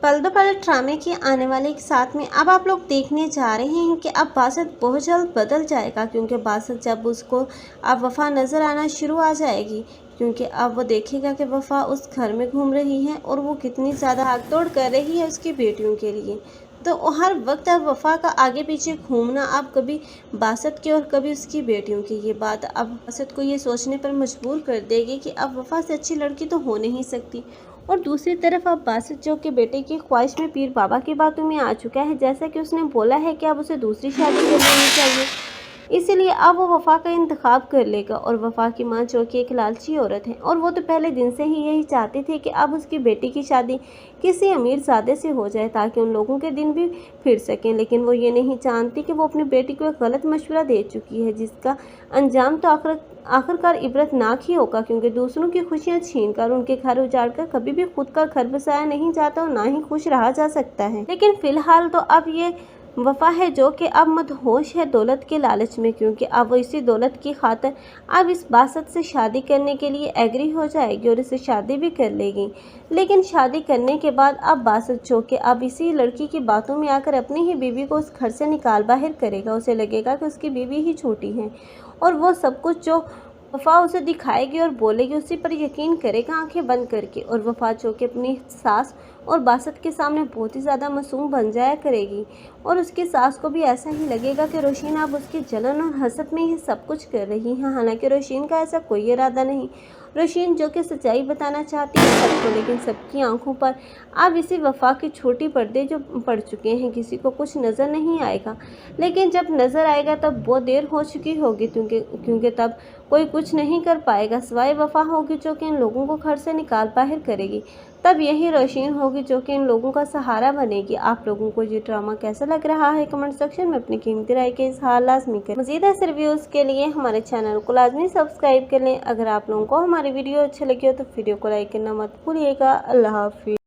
पल दो पल ड्रामे के आने वाले एक साथ में अब आप लोग देखने जा रहे हैं कि अब बासत बहुत जल्द बदल जाएगा, क्योंकि बासत जब उसको अब वफ़ा नज़र आना शुरू आ जाएगी, क्योंकि अब वो देखेगा कि वफ़ा उस घर में घूम रही है और वो कितनी ज़्यादा भाग दौड़ कर रही है उसकी बेटियों के लिए। तो हर वक्त अब वफ़ा का आगे पीछे घूमना अब कभी बासत की और कभी उसकी बेटियों की, ये बात अब बासत को ये सोचने पर मजबूर कर देगी कि अब वफ़ा से अच्छी लड़की तो हो नहीं सकती। और दूसरी तरफ अब बासत जो कि बेटे की ख्वाहिश में पीर बाबा की बातों में आ चुका है, जैसा कि उसने बोला है कि अब उसे दूसरी शादी कर लेनी चाहिए, इसीलिए अब वो वफ़ा का इंतखाब कर लेगा। और वफ़ा की माँ जो कि एक लालची औरत है, और वो तो पहले दिन से ही यही चाहती थी कि अब उसकी बेटी की शादी किसी अमीरज़ादे से हो जाए ताकि उन लोगों के दिन भी फिर सकें, लेकिन वो ये नहीं जानती कि वो अपनी बेटी को एक गलत मशवरा दे चुकी है, जिसका अंजाम तो आखिरकार इबरतनाक ही होगा, क्योंकि दूसरों की खुशियाँ छीन कर उनके घर उजाड़ कर कभी भी खुद का घर बसाया नहीं जाता और ना ही खुश रहा जा सकता है। लेकिन फिलहाल तो अब ये वफ़ा है जो कि अब मदहोश है दौलत के लालच में, क्योंकि अब वो इसी दौलत की खातिर अब इस बासत से शादी करने के लिए एग्री हो जाएगी और इसे शादी भी कर लेगी। लेकिन शादी करने के बाद अब बासत जो कि अब इसी लड़की की बातों में आकर अपनी ही बीवी को उस घर से निकाल बाहर करेगा। उसे लगेगा कि उसकी बीवी ही छोटी है और वो सब कुछ जो वफ़ा उसे दिखाएगी और बोलेगी उसी पर यकीन करेगा आंखें बंद करके। और वफ़ा जो कि अपनी सास और बासत के सामने बहुत ही ज़्यादा मासूम बन जाया करेगी, और उसकी सास को भी ऐसा ही लगेगा कि रोशीन अब उसकी जलन और हसद में ये सब कुछ कर रही है। हालांकि रोशीन का ऐसा कोई इरादा नहीं, रोशीन जो कि सच्चाई बताना चाहती है सबको, लेकिन सबकी आंखों पर अब इसी वफ़ा के छोटे पर्दे जो पड़ चुके हैं, किसी को कुछ नज़र नहीं आएगा। लेकिन जब नज़र आएगा तब बहुत देर हो चुकी होगी, क्योंकि तब कोई कुछ नहीं कर पाएगा सिवाय वफ़ा होगी जो कि इन लोगों को घर से निकाल बाहर करेगी। तब यही रोशीन होगी जो कि इन लोगों का सहारा बनेगी। आप लोगों को ये ड्रामा कैसा लग रहा है कमेंट सेक्शन में अपनी कीमती राय के इज़हार लाजमी करें। मज़ीद ऐसे रिव्यूज़ के लिए हमारे चैनल को लाजमी सब्सक्राइब कर लें। अगर आप लोगों को हमारी वीडियो अच्छी लगी हो तो वीडियो को लाइक करना मत भूलिएगा। अल्लाह हाफिज़।